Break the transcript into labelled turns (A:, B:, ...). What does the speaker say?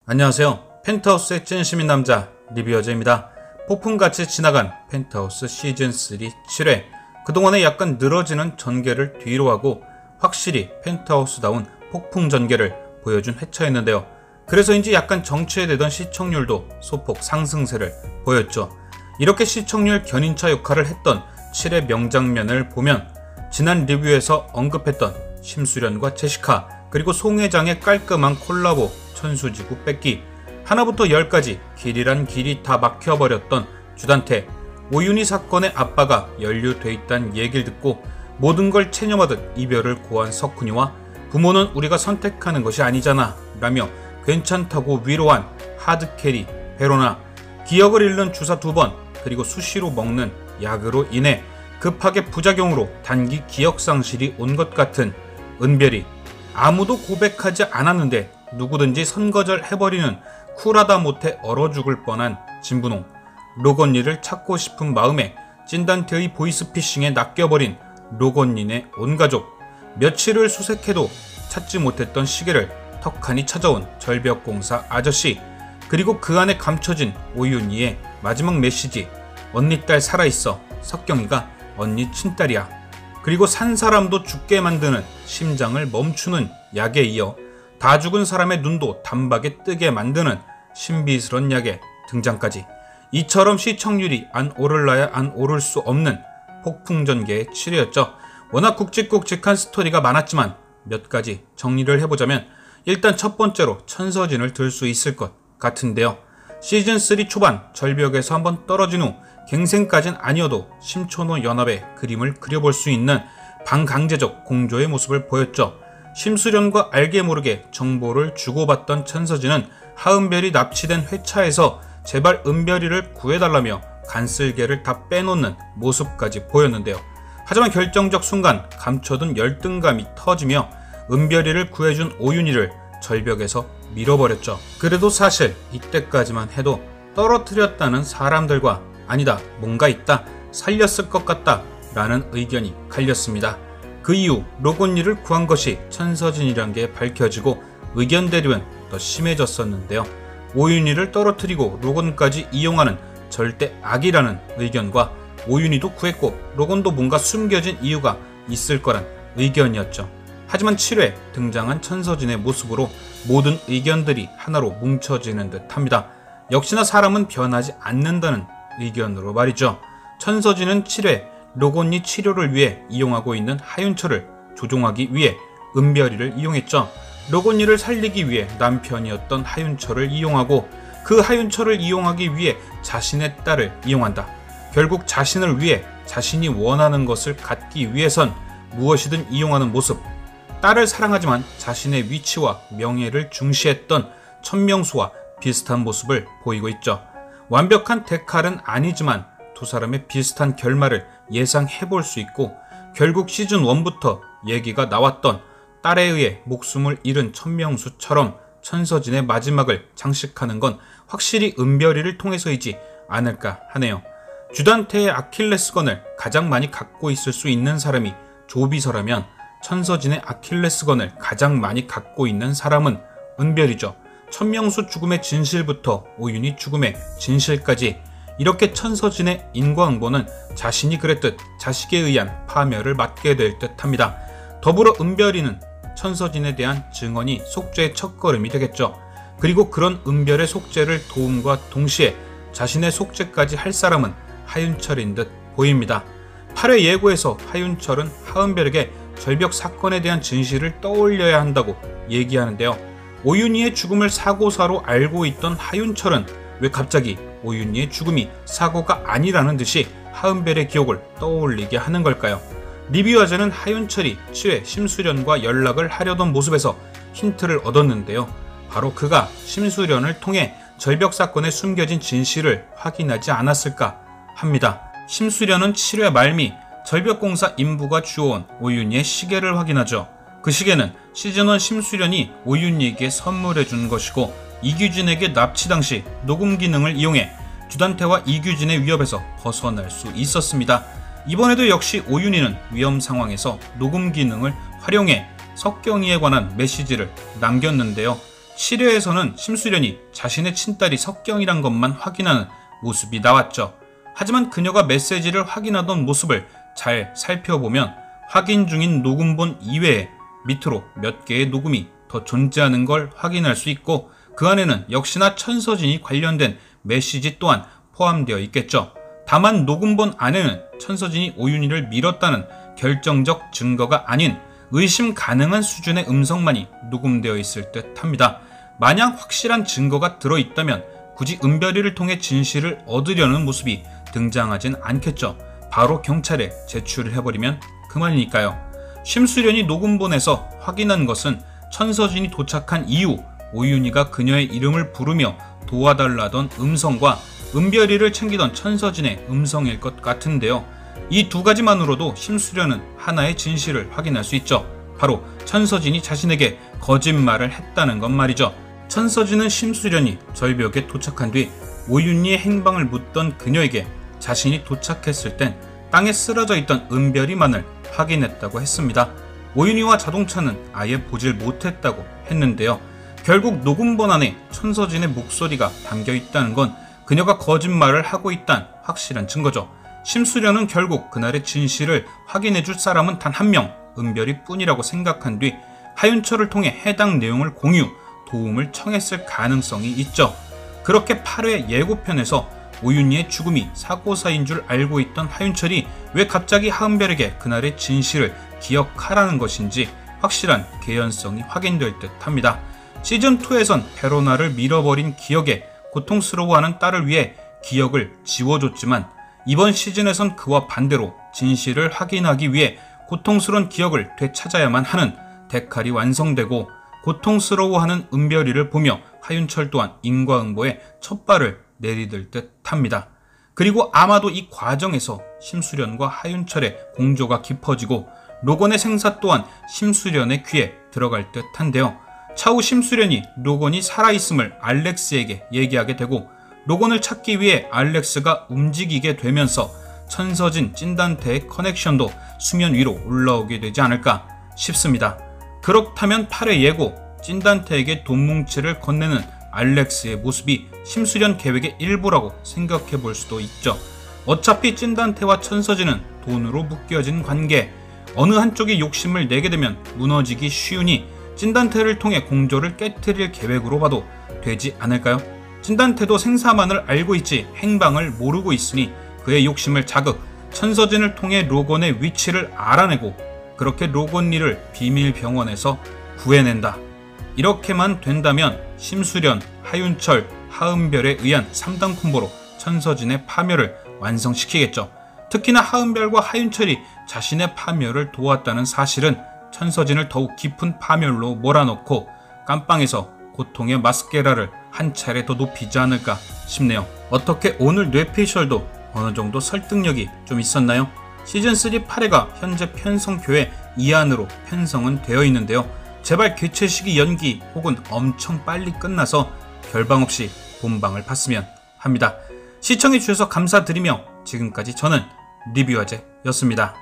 A: 안녕하세요. 펜트하우스의 찐시민 남자 리뷰어즈입니다. 폭풍같이 지나간 펜트하우스 시즌3 7회. 그동안에 약간 늘어지는 전개를 뒤로 하고 확실히 펜트하우스다운 폭풍 전개를 보여준 회차였는데요. 그래서인지 약간 정체되던 시청률도 소폭 상승세를 보였죠. 이렇게 시청률 견인차 역할을 했던 7회 명장면을 보면 지난 리뷰에서 언급했던 심수련과 제시카 그리고 송 회장의 깔끔한 콜라보 천수지구 뺏기, 하나부터 열까지 길이란 길이 다 막혀버렸던 주단태, 오윤희 사건의 아빠가 연루돼 있다는 얘기를 듣고 모든 걸 체념하듯 이별을 고한 석훈이와 부모는 우리가 선택하는 것이 아니잖아 라며 괜찮다고 위로한 하드캐리 베로나, 기억을 잃는 주사 2번 그리고 수시로 먹는 약으로 인해 급하게 부작용으로 단기 기억상실이 온 것 같은 은별이, 아무도 고백하지 않았는데 누구든지 선거절해버리는 쿨하다 못해 얼어 죽을 뻔한 진분홍, 로건리를 찾고 싶은 마음에 찐단테의 보이스피싱에 낚여버린 로건린의 온가족, 며칠을 수색해도 찾지 못했던 시계를 턱하니 찾아온 절벽공사 아저씨, 그리고 그 안에 감춰진 오윤희의 마지막 메시지, 언니 딸 살아있어, 석경이가 언니 친딸이야, 그리고 산 사람도 죽게 만드는 심장을 멈추는 약에 이어 다 죽은 사람의 눈도 단박에 뜨게 만드는 신비스런 약의 등장까지, 이처럼 시청률이 안 오를라야 안 오를 수 없는 폭풍전개의 7회였죠. 워낙 굵직굵직한 스토리가 많았지만 몇 가지 정리를 해보자면, 일단 첫 번째로 천서진을 들 수 있을 것 같은데요. 시즌3 초반 절벽에서 한번 떨어진 후 갱생까진 아니어도 심초노 연합의 그림을 그려볼 수 있는 반강제적 공조의 모습을 보였죠. 심수련과 알게 모르게 정보를 주고받던 천서진은 하은별이 납치된 회차에서 제발 은별이를 구해달라며 간쓸개를 다 빼놓는 모습까지 보였는데요. 하지만 결정적 순간 감춰둔 열등감이 터지며 은별이를 구해준 오윤희를 절벽에서 밀어버렸죠. 그래도 사실 이때까지만 해도 떨어뜨렸다는 사람들과 아니다, 뭔가 있다, 살렸을 것 같다 라는 의견이 갈렸습니다. 그 이후 로건리를 구한 것이 천서진이란 게 밝혀지고 의견 대립은 더 심해졌었는데요. 오윤희를 떨어뜨리고 로건까지 이용하는 절대 악이라는 의견과 오윤희도 구했고 로건도 뭔가 숨겨진 이유가 있을 거란 의견이었죠. 하지만 7회 등장한 천서진의 모습으로 모든 의견들이 하나로 뭉쳐지는 듯합니다. 역시나 사람은 변하지 않는다는 의견으로 말이죠. 천서진은 7회 로건리 치료를 위해 이용하고 있는 하윤철을 조종하기 위해 은별이를 이용했죠. 로건리를 살리기 위해 남편이었던 하윤철을 이용하고 그 하윤철을 이용하기 위해 자신의 딸을 이용한다. 결국 자신을 위해 자신이 원하는 것을 갖기 위해선 무엇이든 이용하는 모습. 딸을 사랑하지만 자신의 위치와 명예를 중시했던 천명수와 비슷한 모습을 보이고 있죠. 완벽한 데칼은 아니지만 두 사람의 비슷한 결말을 예상해볼 수 있고, 결국 시즌1부터 얘기가 나왔던 딸에 의해 목숨을 잃은 천명수처럼 천서진의 마지막을 장식하는 건 확실히 은별이를 통해서이지 않을까 하네요. 주단태의 아킬레스건을 가장 많이 갖고 있을 수 있는 사람이 조비서라면 천서진의 아킬레스건을 가장 많이 갖고 있는 사람은 은별이죠. 천명수 죽음의 진실부터 오윤희 죽음의 진실까지 이렇게 천서진의 인과응보는 자신이 그랬듯 자식에 의한 파멸을 맞게 될 듯합니다. 더불어 은별이는 천서진에 대한 증언이 속죄의 첫걸음이 되겠죠. 그리고 그런 은별의 속죄를 도움과 동시에 자신의 속죄까지 할 사람은 하윤철인 듯 보입니다. 8회 예고에서 하윤철은 하은별에게 절벽 사건에 대한 진실을 떠올려야 한다고 얘기하는데요. 오윤희의 죽음을 사고사로 알고 있던 하윤철은 왜 갑자기 오윤희의 죽음이 사고가 아니라는 듯이 하은별의 기억을 떠올리게 하는 걸까요? 리뷰어즈는 하윤철이 7회 심수련과 연락을 하려던 모습에서 힌트를 얻었는데요. 바로 그가 심수련을 통해 절벽 사건에 숨겨진 진실을 확인하지 않았을까 합니다. 심수련은 7회 말미 절벽공사 인부가 주워온 오윤희의 시계를 확인하죠. 그 시계는 시즌1 심수련이 오윤희에게 선물해준 것이고, 이규진에게 납치 당시 녹음 기능을 이용해 주단태와 이규진의 위협에서 벗어날 수 있었습니다. 이번에도 역시 오윤희는 위험 상황에서 녹음 기능을 활용해 석경이에 관한 메시지를 남겼는데요. 7회에서는 심수련이 자신의 친딸이 석경이란 것만 확인하는 모습이 나왔죠. 하지만 그녀가 메시지를 확인하던 모습을 잘 살펴보면 확인 중인 녹음본 이외에 밑으로 몇 개의 녹음이 더 존재하는 걸 확인할 수 있고, 그 안에는 역시나 천서진이 관련된 메시지 또한 포함되어 있겠죠. 다만 녹음본 안에는 천서진이 오윤희를 밀었다는 결정적 증거가 아닌 의심 가능한 수준의 음성만이 녹음되어 있을 듯 합니다. 만약 확실한 증거가 들어있다면 굳이 은별이를 통해 진실을 얻으려는 모습이 등장하진 않겠죠. 바로 경찰에 제출을 해버리면 그만이니까요. 심수련이 녹음본에서 확인한 것은 천서진이 도착한 이후 오윤희가 그녀의 이름을 부르며 도와달라던 음성과 은별이를 챙기던 천서진의 음성일 것 같은데요. 이 두 가지만으로도 심수련은 하나의 진실을 확인할 수 있죠. 바로 천서진이 자신에게 거짓말을 했다는 것 말이죠. 천서진은 심수련이 절벽에 도착한 뒤 오윤희의 행방을 묻던 그녀에게 자신이 도착했을 땐 땅에 쓰러져 있던 은별이만을 확인했다고 했습니다. 오윤희와 자동차는 아예 보질 못했다고 했는데요. 결국 녹음본 안에 천서진의 목소리가 담겨 있다는 건 그녀가 거짓말을 하고 있다는 확실한 증거죠. 심수련은 결국 그날의 진실을 확인해줄 사람은 단 한 명, 은별이 뿐이라고 생각한 뒤 하윤철을 통해 해당 내용을 공유, 도움을 청했을 가능성이 있죠. 그렇게 8회 예고편에서 오윤희의 죽음이 사고사인 줄 알고 있던 하윤철이 왜 갑자기 하은별에게 그날의 진실을 기억하라는 것인지 확실한 개연성이 확인될 듯 합니다. 시즌2에선 베로나를 밀어버린 기억에 고통스러워하는 딸을 위해 기억을 지워줬지만 이번 시즌에선 그와 반대로 진실을 확인하기 위해 고통스러운 기억을 되찾아야만 하는 데칼이 완성되고, 고통스러워하는 은별이를 보며 하윤철 또한 인과응보에 첫 발을 내디딜 듯 합니다. 그리고 아마도 이 과정에서 심수련과 하윤철의 공조가 깊어지고 로건의 생사 또한 심수련의 귀에 들어갈 듯 한데요. 차후 심수련이 로건이 살아있음을 알렉스에게 얘기하게 되고, 로건을 찾기 위해 알렉스가 움직이게 되면서 천서진 찐단테의 커넥션도 수면 위로 올라오게 되지 않을까 싶습니다. 그렇다면 8회 예고 찐단테에게 돈 뭉치를 건네는 알렉스의 모습이 심수련 계획의 일부라고 생각해 볼 수도 있죠. 어차피 찐단테와 천서진은 돈으로 묶여진 관계, 어느 한쪽이 욕심을 내게 되면 무너지기 쉬우니 찐단테를 통해 공조를 깨트릴 계획으로 봐도 되지 않을까요? 찐단테도 생사만을 알고 있지 행방을 모르고 있으니 그의 욕심을 자극, 천서진을 통해 로건의 위치를 알아내고 그렇게 로건리를 비밀 병원에서 구해낸다. 이렇게만 된다면 심수련, 하윤철, 하은별에 의한 3단 콤보로 천서진의 파멸을 완성시키겠죠. 특히나 하은별과 하윤철이 자신의 파멸을 도왔다는 사실은 천서진을 더욱 깊은 파멸로 몰아넣고 깜빵에서 고통의 마스케라를 한 차례 더 높이지 않을까 싶네요. 어떻게 오늘 뇌피셜도 어느 정도 설득력이 좀 있었나요? 시즌3 8회가 현재 편성표의 이안으로 편성은 되어 있는데요. 제발 개최 시기 연기 혹은 엄청 빨리 끝나서 결방 없이 본방을 봤으면 합니다. 시청해주셔서 감사드리며 지금까지 저는 리뷰아재였습니다.